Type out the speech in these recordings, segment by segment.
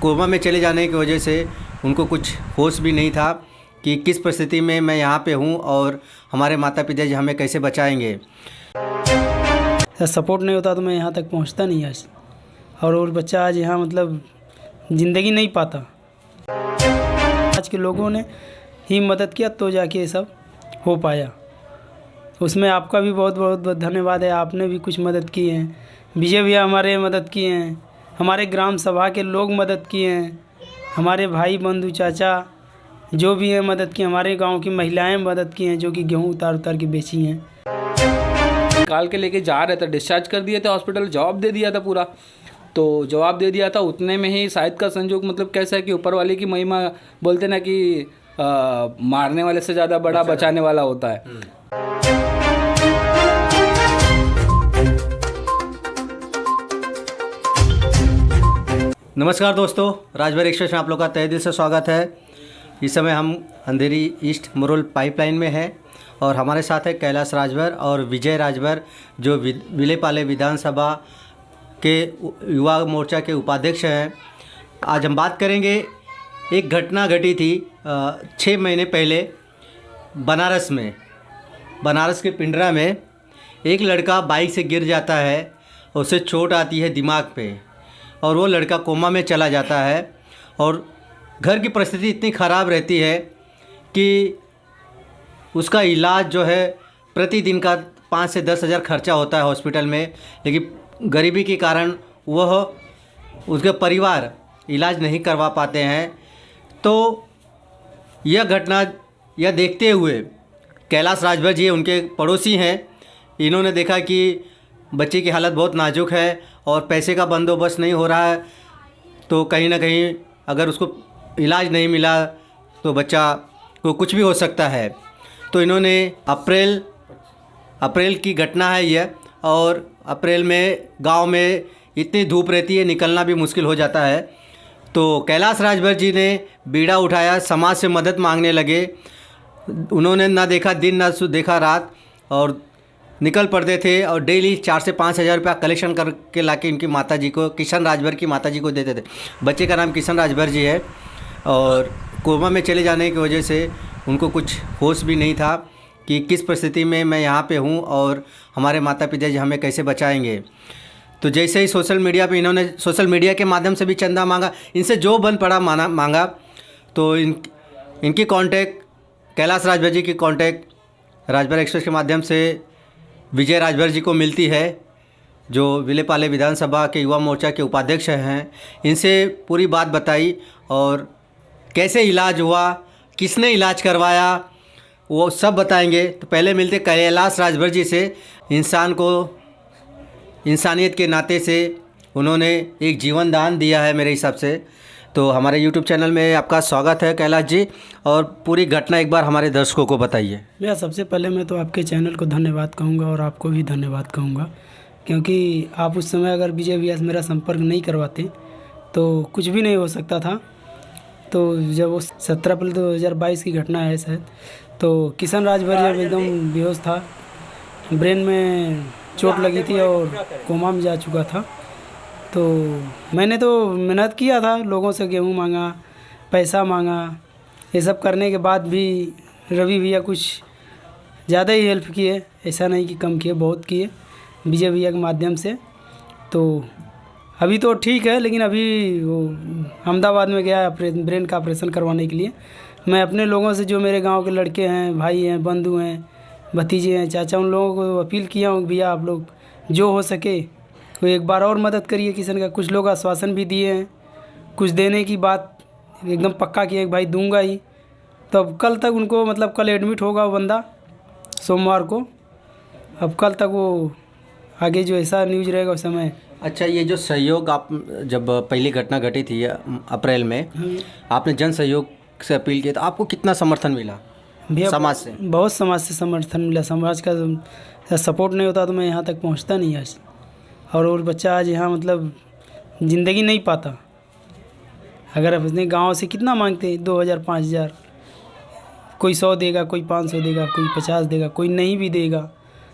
Coma में चले जाने की वजह से उनको कुछ होश भी नहीं था कि किस परिस्थिति में मैं यहाँ पे हूँ और हमारे माता पिता जी हमें कैसे बचाएंगे। सपोर्ट नहीं होता तो मैं यहाँ तक पहुँचता नहीं आज, और बच्चा आज यहाँ मतलब ज़िंदगी नहीं पाता। आज के लोगों ने ही मदद किया तो जाके ये सब हो पाया। उसमें आपका भी बहुत बहुत धन्यवाद है, आपने भी कुछ मदद की है। विजय भैया हमारे मदद किए हैं, हमारे ग्राम सभा के लोग मदद किए हैं, हमारे भाई बंधु चाचा जो भी हैं मदद की, हमारे गांव की महिलाएं मदद की हैं जो कि गेहूं उतार उतार के बेची हैं। निकाल के लेके जा रहे थे, डिस्चार्ज कर दिए थे हॉस्पिटल, जवाब दे दिया था पूरा। तो जवाब दे दिया था उतने में ही शायद का संजोग, मतलब कैसा है कि ऊपर वाले की महिमा, बोलते ना कि मारने वाले से ज़्यादा बड़ा बचाने वाला होता है। नमस्कार दोस्तों, राजभर एक्सप्रेस में आप लोग का तहे दिल से स्वागत है। इस समय हम अंधेरी ईस्ट मुरुल पाइपलाइन में हैं और हमारे साथ है कैलाश राजभर और विजय राजभर जो विलेपाले विधानसभा के युवा मोर्चा के उपाध्यक्ष हैं। आज हम बात करेंगे, एक घटना घटी थी 6 महीने पहले बनारस में। बनारस के पिंडरा में एक लड़का बाइक से गिर जाता है, उसे चोट आती है दिमाग पे और वो लड़का कोमा में चला जाता है। और घर की परिस्थिति इतनी ख़राब रहती है कि उसका इलाज जो है प्रतिदिन का 5 से 10 हज़ार खर्चा होता है हॉस्पिटल में, लेकिन गरीबी के कारण वह उसके परिवार इलाज नहीं करवा पाते हैं। तो यह घटना यह देखते हुए कैलाश राजभर जी उनके पड़ोसी हैं, इन्होंने देखा कि बच्चे की हालत बहुत नाजुक है और पैसे का बंदोबस्त नहीं हो रहा है, तो कहीं ना कहीं अगर उसको इलाज नहीं मिला तो बच्चा को कुछ भी हो सकता है। तो इन्होंने अप्रैल की घटना है यह, और अप्रैल में गांव में इतनी धूप रहती है, निकलना भी मुश्किल हो जाता है। तो कैलाश राजभर जी ने बीड़ा उठाया, समाज से मदद मांगने लगे। उन्होंने ना देखा दिन ना देखा रात और निकल पड़ते थे और डेली 4 से 5 हज़ार रुपया कलेक्शन करके लाके इनकी माताजी को, किशन राजभर की माताजी को देते थे। बच्चे का नाम किशन राजभर जी है और कोमा में चले जाने की वजह से उनको कुछ होश भी नहीं था कि किस परिस्थिति में मैं यहाँ पे हूँ और हमारे माता पिता जी हमें कैसे बचाएंगे। तो जैसे ही सोशल मीडिया पे इन्होंने सोशल मीडिया के माध्यम से भी चंदा मांगा, इनसे जो बन पड़ा मांगा। तो इनकी कांटेक्ट, कैलाश राजभर जी की कांटेक्ट राजभर एक्सप्रेस के माध्यम से विजय राजभर जी को मिलती है, जो विलेपाले विधानसभा के युवा मोर्चा के उपाध्यक्ष हैं। इनसे पूरी बात बताई और कैसे इलाज हुआ, किसने इलाज करवाया, वो सब बताएंगे। तो पहले मिलते कैलाश राजभर जी से। इंसान को इंसानियत के नाते से उन्होंने एक जीवन दान दिया है मेरे हिसाब से। तो हमारे YouTube चैनल में आपका स्वागत है कैलाश जी, और पूरी घटना एक बार हमारे दर्शकों को बताइए। भैया सबसे पहले मैं तो आपके चैनल को धन्यवाद कहूँगा और आपको भी धन्यवाद कहूँगा, क्योंकि आप उस समय अगर विजय भैया से मेरा संपर्क नहीं करवाते तो कुछ भी नहीं हो सकता था। तो जब वो 17 अप्रैल 2022 की घटना है शायद, तो किशन राजभर जब एकदम बेहोश था, ब्रेन में चोट लगी थी और कोमा में जा चुका था। तो मैंने तो मेहनत किया था, लोगों से गेहूँ मांगा, पैसा मांगा, ये सब करने के बाद भी रवि भैया कुछ ज़्यादा ही हेल्प किए, ऐसा नहीं कि कम किए, बहुत किए विजय भैया के माध्यम से। तो अभी तो ठीक है, लेकिन अभी वो अहमदाबाद में गया ब्रेन का ऑपरेशन करवाने के लिए। मैं अपने लोगों से, जो मेरे गांव के लड़के हैं, भाई हैं, बंधु हैं, भतीजे हैं, चाचा, उन लोगों को अपील किया हूँ भैया आप लोग जो हो सके तो एक बार और मदद करिए किशन का। कुछ लोग आश्वासन भी दिए हैं, कुछ देने की बात एकदम पक्का किया कि भाई दूंगा ही। तो अब कल तक उनको, मतलब कल एडमिट होगा वो बंदा सोमवार को, अब कल तक वो आगे जो ऐसा न्यूज़ रहेगा उस समय। अच्छा, ये जो सहयोग आप जब पहली घटना घटी थी अप्रैल में, आपने जन सहयोग से अपील की, तो आपको कितना समर्थन मिला समाज से? बहुत समाज से समर्थन मिला। समाज का सपोर्ट नहीं होता तो मैं यहाँ तक पहुँचता नहीं आज, और बच्चा आज यहाँ मतलब ज़िंदगी नहीं पाता। अगर अपने गांव से कितना मांगते, 2000 5000, कोई 100 देगा, कोई 500 देगा, कोई 50 देगा, कोई नहीं भी देगा,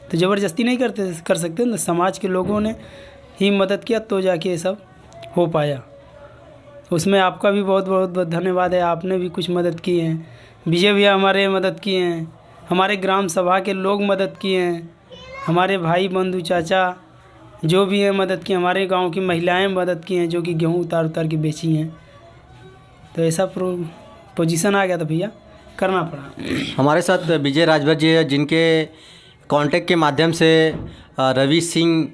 तो ज़बरदस्ती नहीं कर सकते ना। समाज के लोगों ने ही मदद किया तो जाके ये सब हो पाया। उसमें आपका भी बहुत बहुत बहुत धन्यवाद है। आपने भी कुछ मदद की है, विजय भैया हमारे मदद किए हैं, हमारे ग्राम सभा के लोग मदद किए हैं, हमारे भाई बंधु चाचा जो भी हैं मदद की, हमारे गांव की महिलाएं मदद की हैं जो कि गेहूं उतार उतार के बेची हैं। तो ऐसा पोजीशन आ गया था भैया, करना पड़ा। हमारे साथ विजय राजभर जी है, जिनके कांटेक्ट के माध्यम से रवि सिंह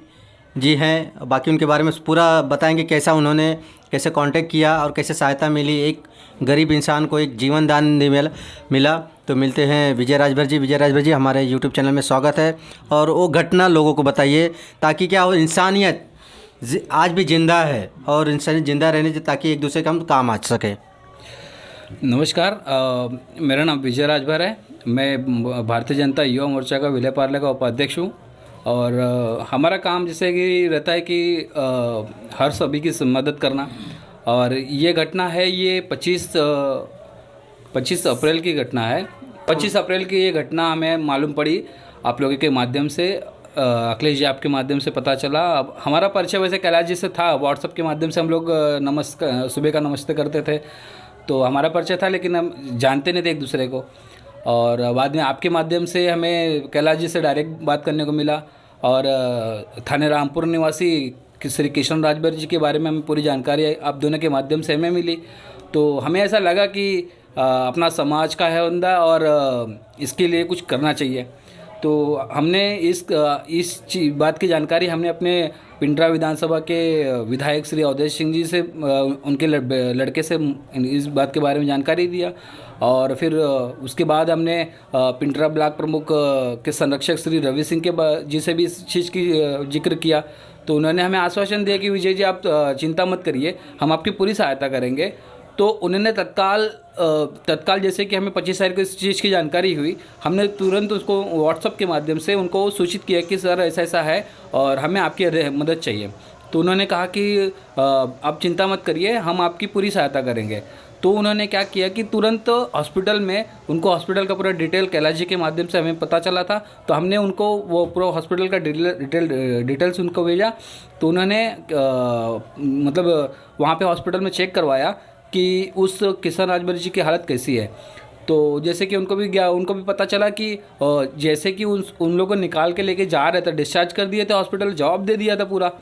जी हैं। बाकी उनके बारे में पूरा बताएंगे, कैसा उन्होंने कैसे कांटेक्ट किया और कैसे सहायता मिली, एक गरीब इंसान को एक जीवन दान मिला। तो मिलते हैं विजय राजभर जी। विजय राजभर जी, हमारे यूट्यूब चैनल में स्वागत है। और वो घटना लोगों को बताइए ताकि क्या हो, इंसानियत आज भी ज़िंदा है और इंसानियत ज़िंदा रहने से ताकि एक दूसरे का हम काम आ सके। नमस्कार, मेरा नाम विजय राजभर है। मैं भारतीय जनता युवा मोर्चा का विलय पार्ले का उपाध्यक्ष हूँ। और हमारा काम जैसे कि रहता है कि हर सभी की मदद करना। और ये घटना है, ये 25 अप्रैल की घटना है। 25 अप्रैल की ये घटना हमें मालूम पड़ी आप लोगों के माध्यम से, अखिलेश जी आपके माध्यम से पता चला। अब हमारा परिचय वैसे कैलाश जी से था, व्हाट्सएप के माध्यम से हम लोग नमस्कार सुबह का नमस्ते करते थे, तो हमारा परिचय था, लेकिन हम जानते नहीं थे एक दूसरे को। और बाद में आपके माध्यम से हमें कैलाश जी से डायरेक्ट बात करने को मिला। और थाने रामपुर निवासी श्री किशन राजभर जी के बारे में हमें पूरी जानकारी आप दोनों के माध्यम से हमें मिली। तो हमें ऐसा लगा कि अपना समाज का है बंदा और इसके लिए कुछ करना चाहिए। तो हमने इस बात की जानकारी हमने अपने पिंडरा विधानसभा के विधायक श्री अवधेश सिंह जी से, उनके लड़के से इस बात के बारे में जानकारी दिया। और फिर उसके बाद हमने पिंडरा ब्लॉक प्रमुख के संरक्षक श्री रवि सिंह के जी से भी इस चीज़ की जिक्र किया। तो उन्होंने हमें आश्वासन दिया कि विजय जी आप चिंता मत करिए, हम आपकी पूरी सहायता करेंगे। तो उन्होंने तत्काल जैसे कि हमें 25 तारीख को इस चीज़ की जानकारी हुई, हमने तुरंत उसको व्हाट्सएप के माध्यम से उनको सूचित किया कि सर ऐसा ऐसा है और हमें आपकी मदद चाहिए। तो उन्होंने कहा कि आप चिंता मत करिए, हम आपकी पूरी सहायता करेंगे। तो उन्होंने क्या किया कि तुरंत हॉस्पिटल में उनको हॉस्पिटल का पूरा डिटेल कैलाश जी के माध्यम से हमें पता चला था, तो हमने उनको वो पूरा हॉस्पिटल का डिटेल्स उनको भेजा। तो उन्होंने मतलब वहाँ पे हॉस्पिटल में चेक करवाया कि उस किशन राजभर जी की हालत कैसी है। तो जैसे कि उनको भी पता चला कि जैसे कि उन लोगों को निकाल के लेके जा रहे थे, डिस्चार्ज कर दिए थे, हॉस्पिटल जवाब दे दिया था पूरा।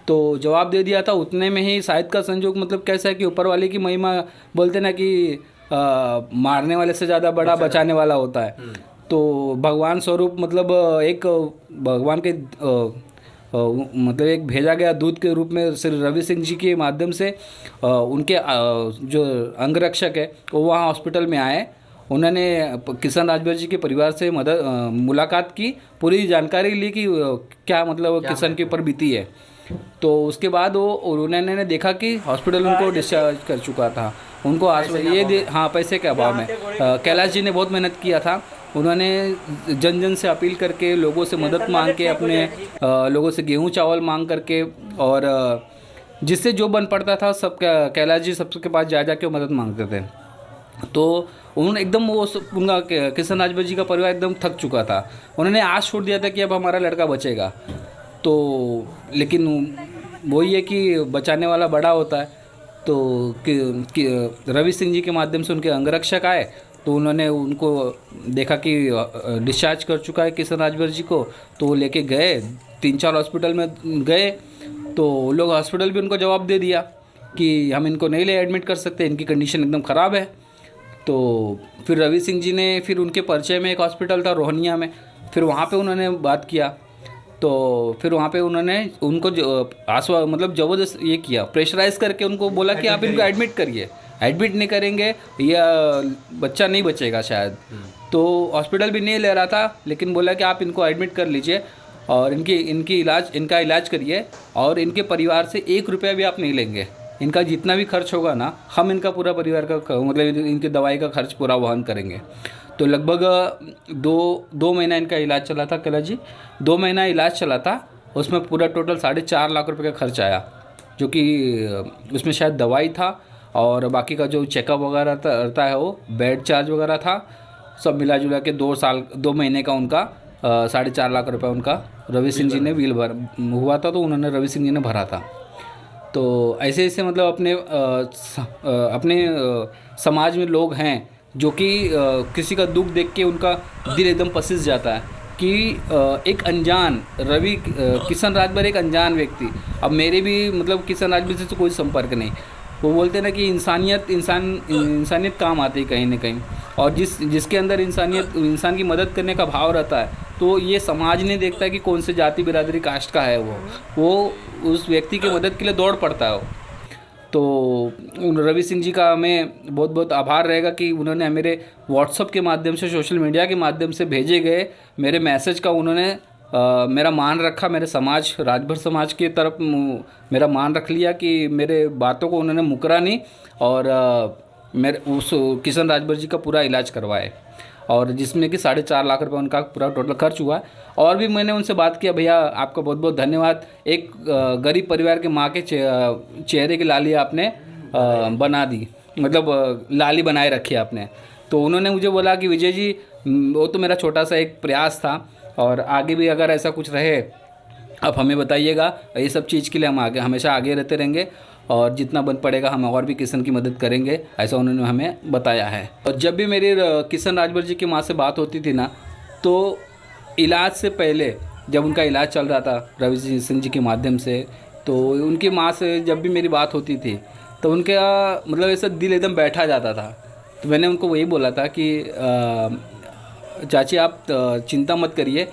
तो जवाब दे दिया था, उतने में ही शायद का संजोग मतलब कैसा है कि ऊपर वाले की महिमा, बोलते ना कि मारने वाले से ज़्यादा बड़ा बचाने वाला होता है। तो भगवान स्वरूप मतलब एक भगवान के मतलब एक भेजा गया दूत के रूप में श्री रवि सिंह जी के माध्यम से उनके जो अंगरक्षक है वो वहाँ हॉस्पिटल में आए। उन्होंने किशन राजभर जी के परिवार से मुलाकात की, पूरी जानकारी ली कि क्या मतलब किशन के ऊपर बीती है। तो उसके बाद उन्होंने देखा कि हॉस्पिटल उनको डिस्चार्ज कर चुका था। उनको पैसे के अभाव में कैलाश जी ने बहुत मेहनत किया था। उन्होंने जन से अपील करके, लोगों से मदद मांग के, अपने लोगों से गेहूं चावल मांग करके, और जिससे जो बन पड़ता था सब कैलाश जी सबके पास जा के मदद मांगते थे। तो उन्होंने एकदम उनका किशन राजभर जी का परिवार एकदम थक चुका था। उन्होंने आस छोड़ दिया था कि अब हमारा लड़का बचेगा। तो लेकिन वही है कि बचाने वाला बड़ा होता है। तो रवि सिंह जी के माध्यम से उनके अंगरक्षक आए, तो उन्होंने उनको देखा कि डिस्चार्ज कर चुका है किशन राजभर जी को, तो वो लेके गए, 3-4 हॉस्पिटल में गए। तो लोग हॉस्पिटल भी उनको जवाब दे दिया कि हम इनको नहीं ले एडमिट कर सकते, इनकी कंडीशन एकदम ख़राब है। तो फिर रवि सिंह जी ने फिर उनके परिचय में एक हॉस्पिटल था रोहनिया में, फिर वहाँ पे उन्होंने बात किया। तो फिर वहाँ पे उन्होंने उनको मतलब ज़बरदस्त ये किया, प्रेशराइज़ करके उनको बोला कि आप इनको एडमिट करिए, एडमिट नहीं करेंगे या बच्चा नहीं बचेगा शायद। तो हॉस्पिटल भी नहीं ले रहा था, लेकिन बोला कि आप इनको एडमिट कर लीजिए और इनका इलाज करिए, और इनके परिवार से 1 रुपया भी आप नहीं लेंगे। इनका जितना भी खर्च होगा ना, हम इनका पूरा परिवार का मतलब इनकी दवाई का खर्च पूरा वहन करेंगे। तो लगभग 2 महीना इनका इलाज चला था कैलाश जी, 2 महीना इलाज चला था। उसमें पूरा टोटल 4.5 लाख रुपए का खर्च आया, जो कि उसमें शायद दवाई था और बाकी का जो चेकअप वगैरह रहता है वो बेड चार्ज वगैरह था, सब मिला जुला के 2 महीने का उनका 4.5 लाख रुपए उनका रवि सिंह जी ने बिल हुआ था, तो उन्होंने रवि सिंह जी ने भरा था। तो ऐसे ऐसे मतलब अपने समाज में लोग हैं जो कि किसी का दुख देख के उनका दिल एकदम पसीज जाता है कि एक अनजान किशन राजभर एक अनजान व्यक्ति, अब मेरे भी मतलब किशन राजभर से तो कोई संपर्क नहीं, वो बोलते हैं ना कि इंसानियत काम आती है कहीं ना कहीं, और जिसके अंदर इंसान की मदद करने का भाव रहता है, तो ये समाज नहीं देखता है कि कौन से जाति बिरादरी कास्ट का है वो उस व्यक्ति की मदद के लिए दौड़ पड़ता है वो। तो रवि सिंह जी का हमें बहुत बहुत आभार रहेगा कि उन्होंने मेरे व्हाट्सअप के माध्यम से, सोशल मीडिया के माध्यम से भेजे गए मेरे मैसेज का उन्होंने मेरा मान रखा, मेरे समाज राजभर समाज की तरफ मेरा मान रख लिया कि मेरे बातों को उन्होंने मुकरा नहीं, और मेरे उस किशन राजभर जी का पूरा इलाज करवाए, और जिसमें कि 4.5 लाख रुपए उनका पूरा टोटल खर्च हुआ। और भी मैंने उनसे बात किया, भैया आपका बहुत बहुत धन्यवाद, एक गरीब परिवार के माँ के चेहरे की लाली आपने बना दी, मतलब लाली बनाए रखी आपने। तो उन्होंने मुझे बोला कि विजय जी वो तो मेरा छोटा सा एक प्रयास था, और आगे भी अगर ऐसा कुछ रहे आप हमें बताइएगा, ये सब चीज़ के लिए हम हमेशा आगे रहते रहेंगे, और जितना बन पड़ेगा हम और भी किशन की मदद करेंगे, ऐसा उन्होंने हमें बताया है। और जब भी मेरी किशन राजभर जी की माँ से बात होती थी ना, तो इलाज से पहले जब उनका इलाज चल रहा था रवि सिंह जी के माध्यम से, तो उनकी माँ से जब भी मेरी बात होती थी तो उनका मतलब ऐसा दिल एकदम बैठा जाता था। तो मैंने उनको वही बोला था कि चाची आप चिंता मत करिए,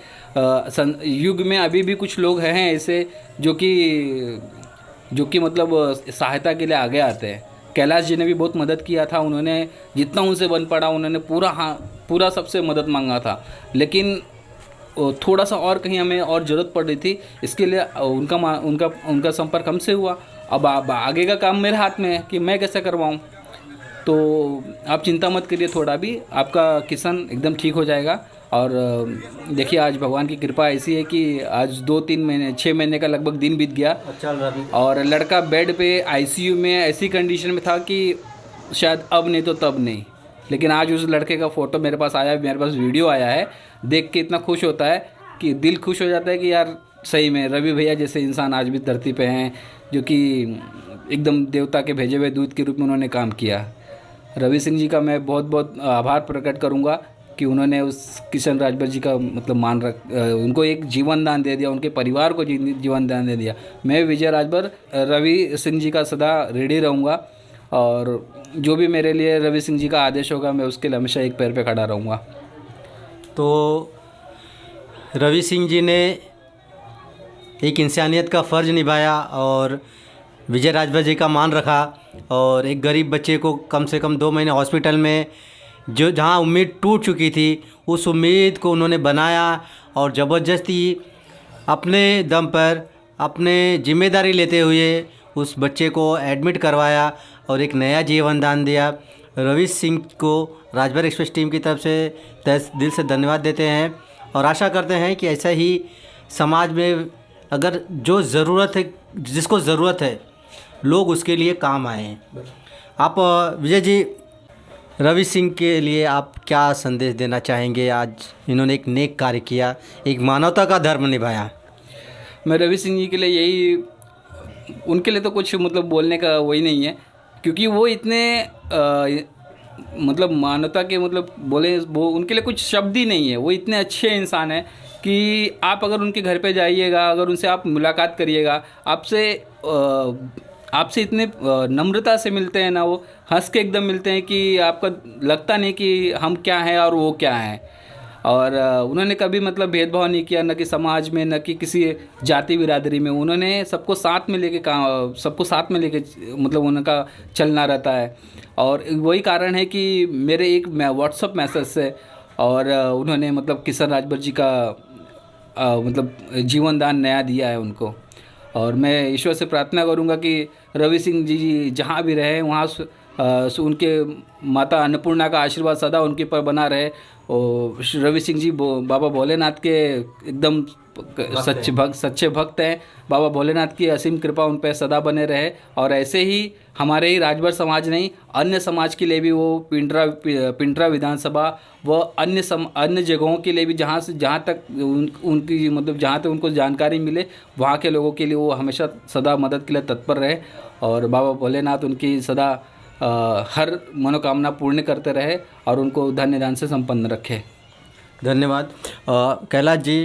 युग में अभी भी कुछ लोग हैं ऐसे जो कि मतलब सहायता के लिए आगे आते हैं। कैलाश जी ने भी बहुत मदद किया था, उन्होंने जितना उनसे बन पड़ा उन्होंने पूरा सबसे मदद मांगा था, लेकिन थोड़ा सा और कहीं हमें और ज़रूरत पड़ रही थी, इसके लिए उनका संपर्क हमसे हुआ। अब आगे का काम मेरे हाथ में है कि मैं कैसे करवाऊँ। तो आप चिंता मत करिए, थोड़ा भी आपका किशन एकदम ठीक हो जाएगा। और देखिए आज भगवान की कृपा ऐसी है कि आज 2-3 महीने 6 महीने का लगभग दिन बीत गया, और लड़का बेड पे आईसीयू में ऐसी कंडीशन में था कि शायद अब नहीं तो तब नहीं, लेकिन आज उस लड़के का फ़ोटो मेरे पास आया, मेरे पास वीडियो आया है, देख के इतना खुश होता है कि दिल खुश हो जाता है कि यार सही में रवि भैया जैसे इंसान आज भी धरती पे हैं, जो कि एकदम देवता के भेजे हुए दूत के रूप में उन्होंने काम किया। रवि सिंह जी का मैं बहुत बहुत आभार प्रकट करूंगा कि उन्होंने उस किशन राजभर जी का मतलब उनको एक जीवन दान दे दिया, उनके परिवार को जीवन दान दे दिया। मैं विजय राजभर रवि सिंह जी का सदा रेडी रहूँगा, और जो भी मेरे लिए रवि सिंह जी का आदेश होगा मैं उसके लिए हमेशा एक पैर पे खड़ा रहूँगा। तो रवि सिंह जी ने एक इंसानियत का फ़र्ज़ निभाया और विजय राजभर जी का मान रखा, और एक गरीब बच्चे को कम से कम 2 महीने हॉस्पिटल में जहाँ उम्मीद टूट चुकी थी उस उम्मीद को उन्होंने बनाया, और ज़बरदस्ती अपने दम पर अपने जिम्मेदारी लेते हुए उस बच्चे को एडमिट करवाया और एक नया जीवन दान दिया। रवि सिंह को राजभर एक्सप्रेस टीम की तरफ से तहे दिल से धन्यवाद देते हैं, और आशा करते हैं कि ऐसा ही समाज में अगर जो ज़रूरत है, जिसको ज़रूरत है, लोग उसके लिए काम आए। आप विजय जी, रवि सिंह के लिए आप क्या संदेश देना चाहेंगे? आज इन्होंने एक नेक कार्य किया, एक मानवता का धर्म निभाया। मैं रवि सिंह जी के लिए यही, उनके लिए तो कुछ मतलब बोलने का वही नहीं है, क्योंकि वो इतने मतलब मानवता के मतलब बोले वो उनके लिए कुछ शब्द ही नहीं है। वो इतने अच्छे इंसान हैं कि आप अगर उनके घर पे जाइएगा, अगर उनसे आप मुलाकात करिएगा, आपसे इतने नम्रता से मिलते हैं ना, वो हंस के एकदम मिलते हैं कि आपका लगता नहीं कि हम क्या हैं और वो क्या हैं। और उन्होंने कभी मतलब भेदभाव नहीं किया, न कि समाज में, न कि किसी जाति बिरादरी में। उन्होंने सबको साथ में लेके मतलब उनका चलना रहता है, और वही कारण है कि मेरे एक व्हाट्सअप मैसेज से और उन्होंने मतलब किशन राजभर जी का मतलब जीवन दान नया दिया है उनको। और मैं ईश्वर से प्रार्थना करूंगा कि रवि सिंह जी जहाँ भी रहे वहाँ उनके माता अन्नपूर्णा का आशीर्वाद सदा उनके पर बना रहे, और रवि सिंह जी बाबा भोलेनाथ के एकदम सच्चे भक्त हैं। बाबा भोलेनाथ की असीम कृपा उन पर सदा बने रहे। और ऐसे ही हमारे ही राजभर समाज नहीं, अन्य समाज के लिए भी वो पिंडरा विधानसभा व अन्य जगहों के लिए भी जहाँ तक उनकी मतलब जहाँ तक उनको जानकारी मिले वहाँ के लोगों के लिए वो हमेशा सदा मदद के लिए तत्पर रहे। और बाबा भोलेनाथ उनकी सदा हर मनोकामना पूर्ण करते रहे और उनको धन्य दान से संपन्न रखे। धन्यवाद। कैलाश जी,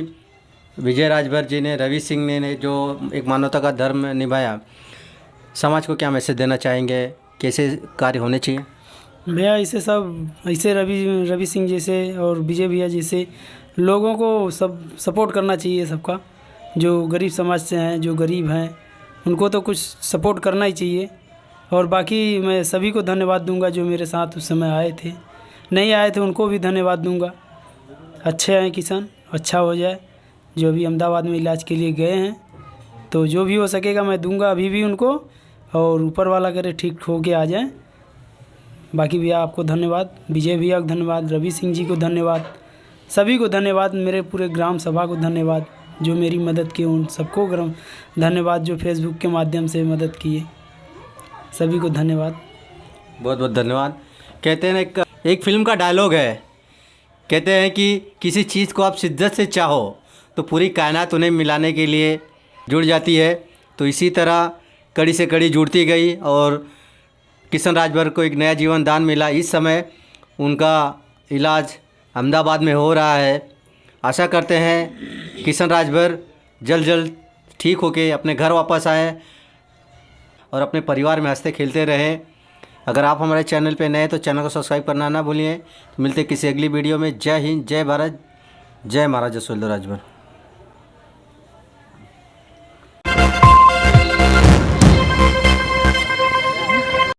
विजय राजभर जी ने, रवि सिंह ने जो एक मानवता का धर्म निभाया, समाज को क्या मैसेज देना चाहेंगे, कैसे कार्य होने चाहिए? भैया ऐसे रवि सिंह जैसे और विजय भैया जैसे लोगों को सब सपोर्ट करना चाहिए। सबका जो गरीब समाज से हैं, जो गरीब हैं, उनको तो कुछ सपोर्ट करना ही चाहिए। और बाकी मैं सभी को धन्यवाद दूंगा जो मेरे साथ उस समय आए थे, नहीं आए थे उनको भी धन्यवाद दूंगा। अच्छे हैं किसान, अच्छा हो जाए। जो अभी अहमदाबाद में इलाज के लिए गए हैं, तो जो भी हो सकेगा मैं दूंगा अभी भी उनको, और ऊपर वाला करे ठीक हो के आ जाए। बाकी भैया आपको धन्यवाद, विजय भैया को धन्यवाद, रवि सिंह जी को धन्यवाद, सभी को धन्यवाद, मेरे पूरे ग्राम सभा को धन्यवाद जो मेरी मदद की, उन सबको धन्यवाद जो फेसबुक के माध्यम से मदद किए, सभी को धन्यवाद। बहुत बहुत धन्यवाद। कहते हैं ना, एक फिल्म का डायलॉग है, कहते हैं कि किसी चीज़ को आप शिद्दत से चाहो तो पूरी कायनात उन्हें मिलाने के लिए जुड़ जाती है। तो इसी तरह कड़ी से कड़ी जुड़ती गई और किशन राजभर को एक नया जीवन दान मिला। इस समय उनका इलाज अहमदाबाद में हो रहा है। आशा करते हैं किशन राजभर जल्द ठीक होके अपने घर वापस आए और अपने परिवार में हंसते खेलते रहें। अगर आप हमारे चैनल पे नए तो चैनल को सब्सक्राइब करना ना भूलिए। मिलते किसी अगली वीडियो में। जय हिंद, जय भारत, जय महाराज जसवंतराव राजभर।